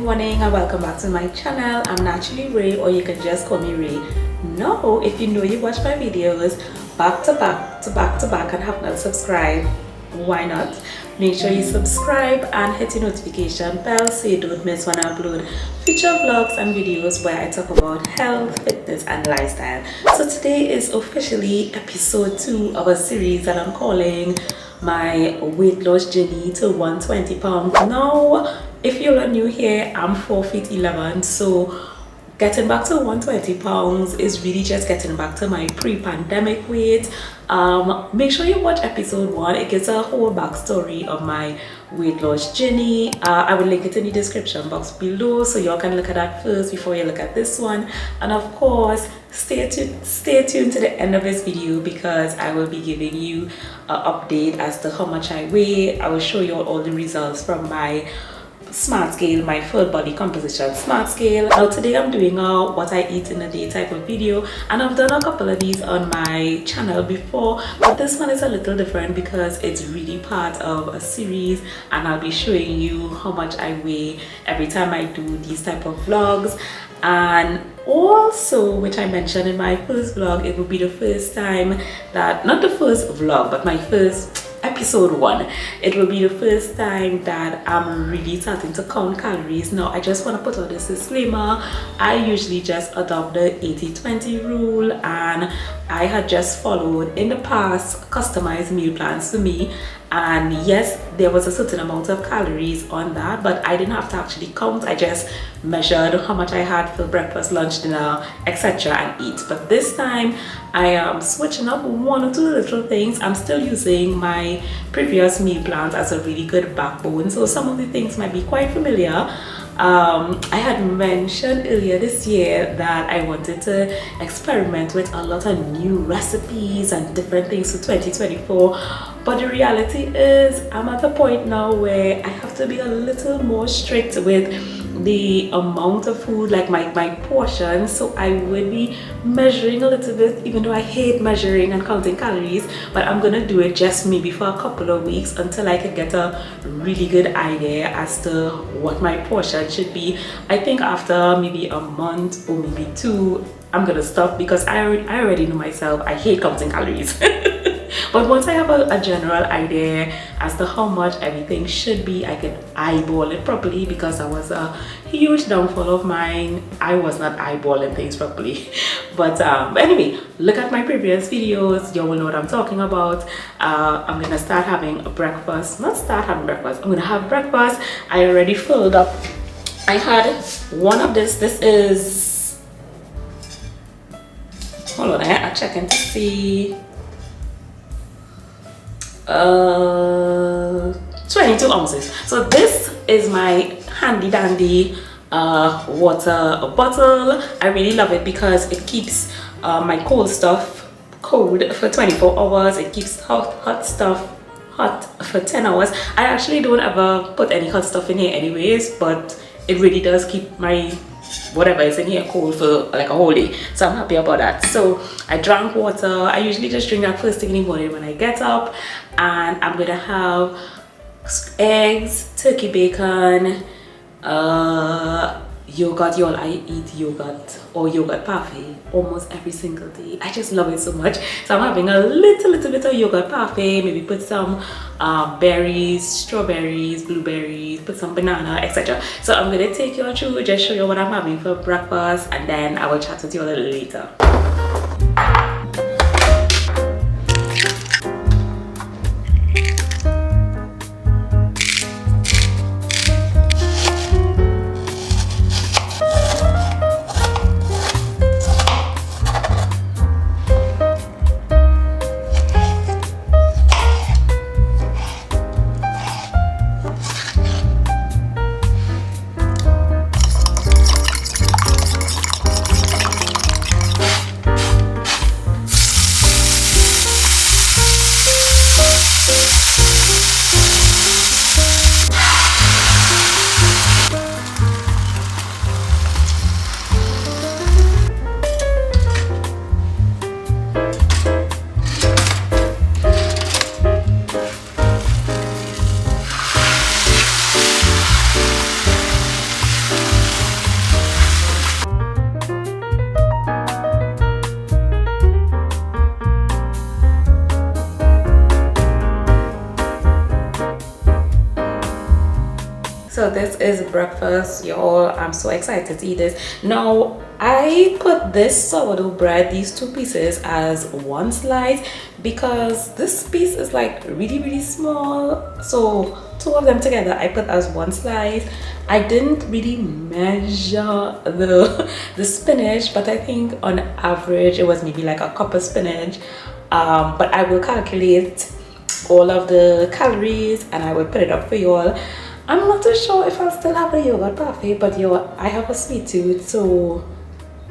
morning and welcome back to my channel. I'm naturally Ray, or you can just call me Ray. Now, if you know you watch my videos back to back and have not subscribed, why not? Make sure you subscribe and hit the notification bell so you don't miss when I upload future vlogs and videos where I talk about health, fitness and lifestyle. So today is officially episode 2 of a series that I'm calling my weight loss journey to 120 pounds. Now, if you're new here, I'm 4 feet 11, so getting back to 120 pounds is really just getting back to my pre-pandemic weight. Make sure you watch episode 1. It gives a whole backstory of my weight loss journey. I will link it in the description box below so y'all can look at that first before you look at this one. And of course, stay tuned to the end of this video because I will be giving you an update as to how much I weigh. I will show you all the results from my smart scale, my full body composition smart scale. Now today I'm doing a what I eat in a day type of video, and I've done a couple of these on my channel before, but this one is a little different because it's really part of a series and I'll be showing you how much I weigh every time I do these type of vlogs. And also, which I mentioned in my first vlog, it will be the first time that, not the first vlog, but my first episode 1, it will be the first time that I'm really starting to count calories. Now I just want to put out this disclaimer. I usually just adopt the 80-20 rule, and I had just followed in the past customized meal plans for me, and yes, there was a certain amount of calories on that, but I didn't have to actually count. I just measured how much I had for breakfast, lunch, dinner, etc. and eat. But this time I am switching up one or two little things. I'm still using my previous meal plans as a really good backbone, so some of the things might be quite familiar. I had mentioned earlier this year that I wanted to experiment with a lot of new recipes and different things for 2024, but the reality is I'm at the point now where I have to be a little more strict with the amount of food, like my portions. So I would be measuring a little bit, even though I hate measuring and counting calories, but I'm gonna do it just maybe for a couple of weeks until I can get a really good idea as to what my portion should be. I think after maybe a month or maybe 2, I'm gonna stop because I already know myself, I hate counting calories. But once I have a general idea as to how much everything should be, I can eyeball it properly, because that was a huge downfall of mine. I was not eyeballing things properly. But anyway, look at my previous videos, you will know what I'm talking about. I'm gonna start having a breakfast. Not start having breakfast, I'm gonna have breakfast. I already filled up. I had one of this is, hold on, I'm checking to see. 22 ounces. So this is my handy dandy water bottle. I really love it because it keeps my cold stuff cold for 24 hours. It keeps hot stuff hot for 10 hours. I actually don't ever put any hot stuff in here anyways, but it really does keep my whatever is in here cold for like a whole day, so I'm happy about that. So I drank water. I usually just drink that first thing in the morning when I get up, and I'm gonna have eggs, turkey bacon, yogurt. Y'all, I eat yogurt or yogurt parfait almost every single day. I just love it so much. So I'm having a little bit of yogurt parfait, maybe put some berries, strawberries, blueberries, put some banana, etc. So I'm gonna take you all through, just show you what I'm having for breakfast, and then I will chat with you a little later. So this is breakfast, y'all. I'm so excited to eat this. Now, I put this sourdough bread, these two pieces, as one slice because this piece is like really small. So two of them together I put as one slice. I didn't really measure the spinach, but I think on average it was maybe like a cup of spinach. But I will calculate all of the calories and I will put it up for y'all. I'm not too sure if I'll still have a yogurt parfait, but yo, I have a sweet tooth, so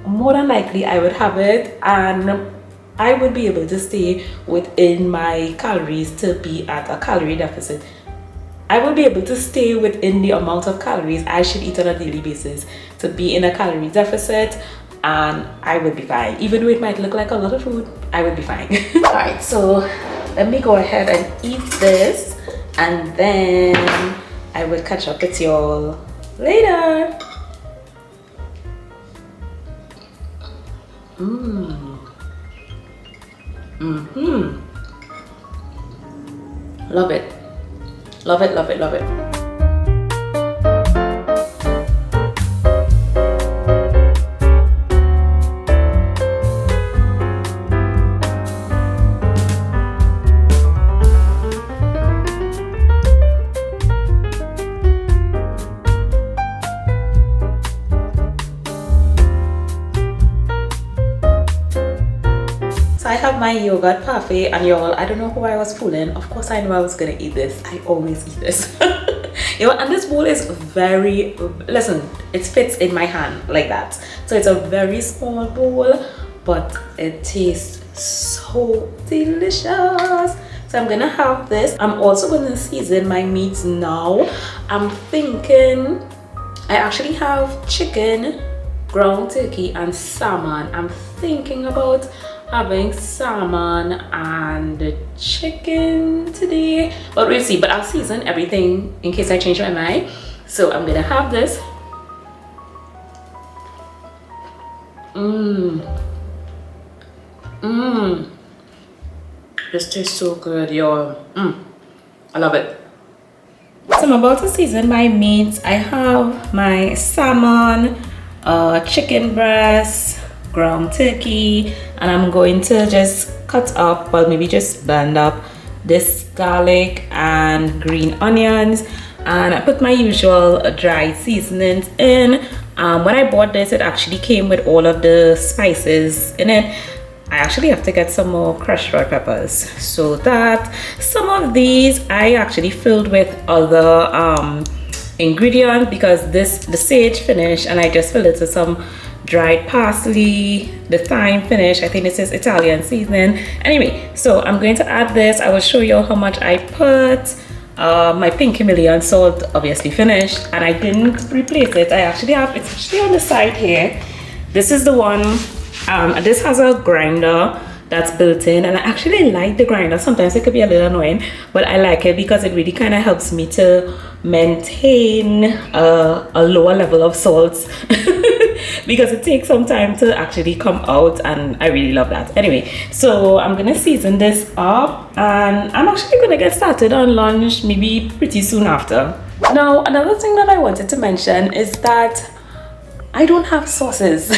more than likely I would have it and I would be able to stay within my calories to be at a calorie deficit. I will be able to stay within the amount of calories I should eat on a daily basis to be in a calorie deficit, and I would be fine. Even though it might look like a lot of food, I would be fine. Alright, so let me go ahead and eat this and then I will catch up with y'all later. Love it. Love it, love it, love it. So I have my yogurt parfait and y'all, I don't know who I was fooling. Of course I knew I was gonna eat this. I always eat this. You know, and this bowl is very, listen, it fits in my hand like that. So it's a very small bowl, but it tastes so delicious. So I'm gonna have this. I'm also gonna season my meats now. I'm thinking I actually have chicken, ground turkey and salmon. I'm thinking about having salmon and chicken today, but we'll see. But I'll season everything in case I change my mind. So I'm gonna have this. This tastes so good, y'all. I love it. So I'm about to season my meats. I have my salmon, chicken breast, ground turkey, and I'm going to just cut up, well, maybe just blend up this garlic and green onions, and I put my usual dry seasonings in. When I bought this, it actually came with all of the spices in it. I actually have to get some more crushed red peppers, so that some of these I actually filled with other ingredients because the sage finished and I just filled it with some dried parsley, the thyme finish. I think this is Italian seasoning. Anyway, so I'm going to add this. I will show you how much I put. My pink Himalayan salt obviously finished and I didn't replace it. I actually have, it's actually on the side here. This is the one, this has a grinder that's built in and I actually like the grinder. Sometimes it could be a little annoying, but I like it because it really kind of helps me to maintain a lower level of salts because it takes some time to actually come out and I really love that. Anyway, so I'm gonna season this up and I'm actually gonna get started on lunch maybe pretty soon after. Now, another thing that I wanted to mention is that I don't have sauces.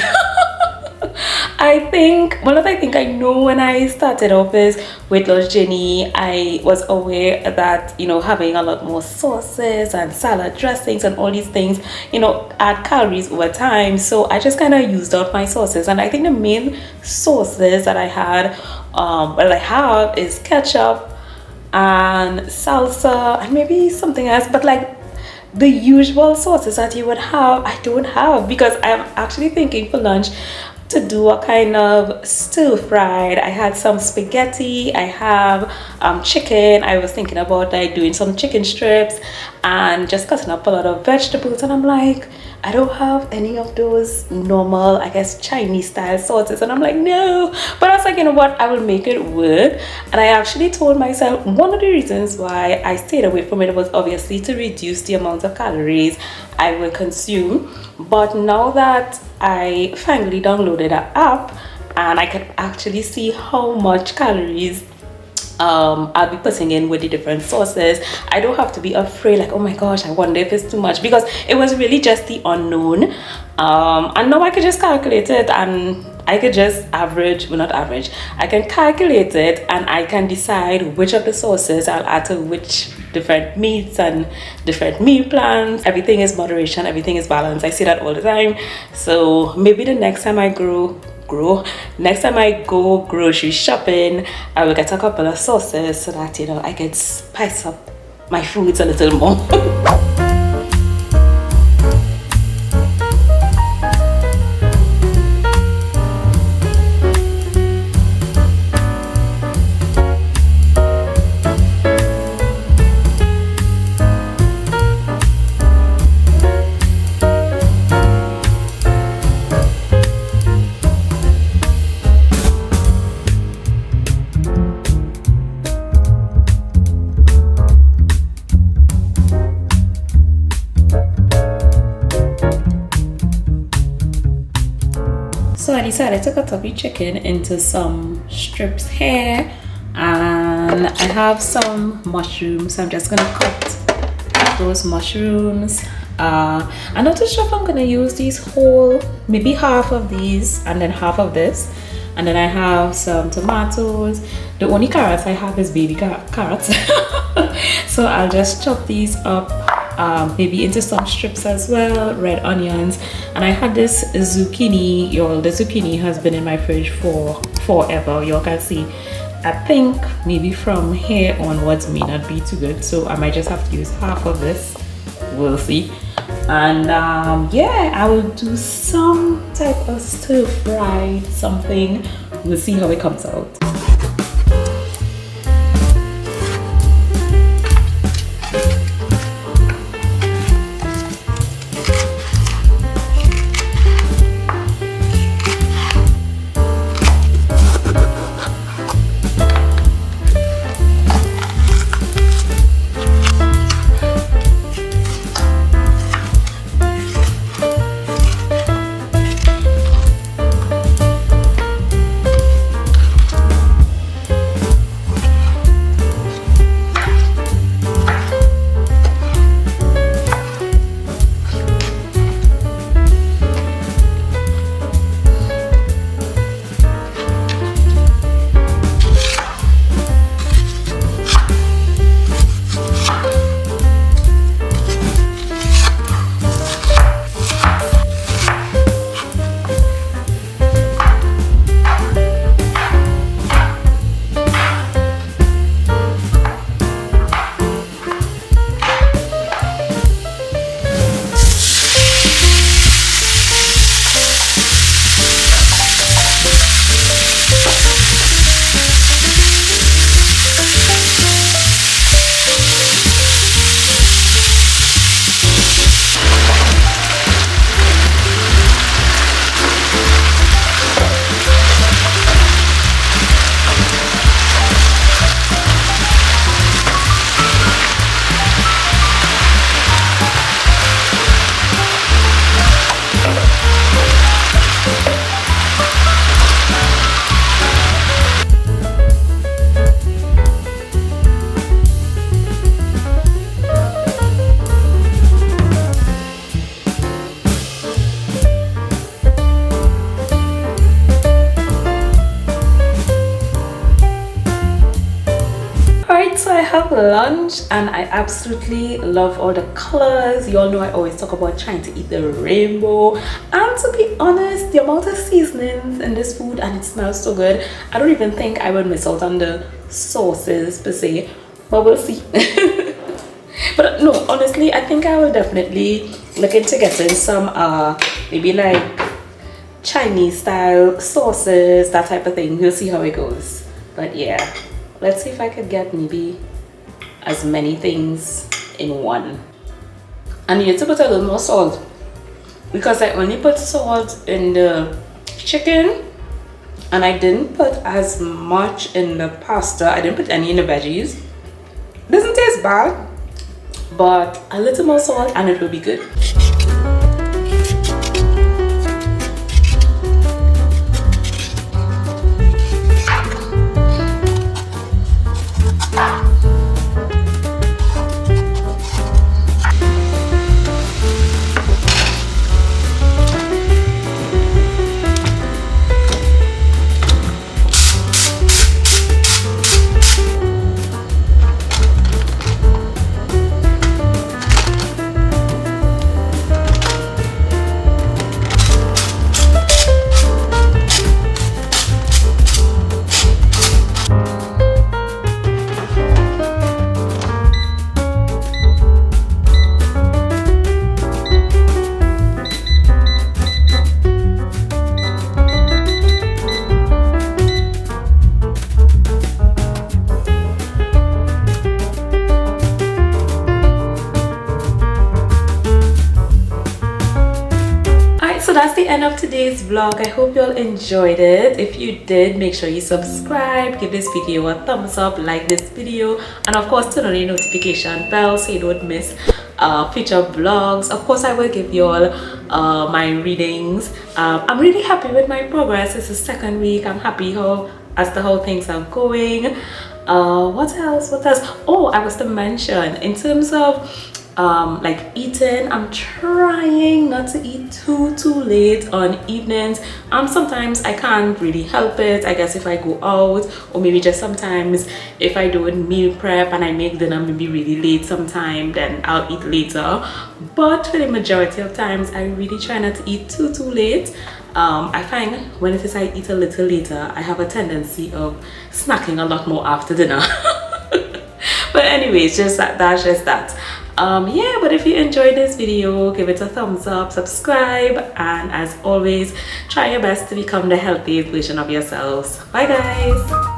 I think one of the things I know when I started off is weight loss journey, I was aware that, you know, having a lot more sauces and salad dressings and all these things, you know, add calories over time. So I just kind of used up my sauces, and I think the main sauces that I had, well, I have is ketchup and salsa and maybe something else, but like the usual sauces that you would have, I don't have, because I'm actually thinking for lunch to do a kind of stir fried. I had some spaghetti, I have chicken. I was thinking about like doing some chicken strips and just cutting up a lot of vegetables, and I'm like, I don't have any of those normal, I guess, Chinese style sauces, and I'm like, no. But I was like, you know what, I will make it work. And I actually told myself one of the reasons why I stayed away from it was obviously to reduce the amount of calories I will consume. But now that I finally downloaded an app and I could actually see how much calories I'll be putting in with the different sauces. I don't have to be afraid like, oh my gosh, I wonder if it's too much, because it was really just the unknown. And now I could just calculate it, and I could just average, well, not average, I can calculate it, and I can decide which of the sauces I'll add to which different meats and different meal plans. Everything is moderation, everything is balance. I say that all the time. So maybe the next time I next time I go grocery shopping, I will get a couple of sauces so that, you know, I can spice up my foods a little more. So I decided to cut up the chicken into some strips here, and I have some mushrooms, so I'm just gonna cut those mushrooms. I'm not too sure if I'm gonna use these whole, maybe half of these and then half of this. And then I have some tomatoes. The only carrots I have is baby carrots. So I'll just chop these up, maybe into some strips as well, red onions. And I had this zucchini. Y'all, the zucchini has been in my fridge for forever. Y'all can see. I think maybe from here onwards may not be too good, so I might just have to use half of this. We'll see. And yeah, I will do some type of stir fry something. We'll see how it comes out. So I have lunch and I absolutely love all the colors. You all know I always talk about trying to eat the rainbow, and to be honest, the amount of seasonings in this food, and it smells so good, I don't even think I would miss out on the sauces per se, but we'll see. But no, honestly, I think I will definitely look into getting some maybe like Chinese style sauces, that type of thing. We'll see how it goes. But yeah, let's see if I could get maybe as many things in one. I need to put a little more salt because I only put salt in the chicken and I didn't put as much in the pasta. I didn't put any in the veggies. Doesn't taste bad, but a little more salt and it will be good. the end of today's vlog. I hope you all enjoyed it. If you did, make sure you subscribe, give this video a thumbs up, like this video, and of course turn on your notification bell so you don't miss future vlogs. Of course, I will give you all my readings. I'm really happy with my progress. It's the second week. I'm happy as to how things are going. What else? Oh, I was to mention in terms of like eating, I'm trying not to eat too late on evenings. Sometimes I can't really help it. I guess if I go out, or maybe just sometimes if I do meal prep and I make dinner maybe really late sometime, then I'll eat later. But for the majority of times, I really try not to eat too late. I find when it is I eat a little later, I have a tendency of snacking a lot more after dinner. But anyways, that's just that. Yeah, but if you enjoyed this video, give it a thumbs up, subscribe, and as always, try your best to become the healthiest version of yourselves. Bye guys.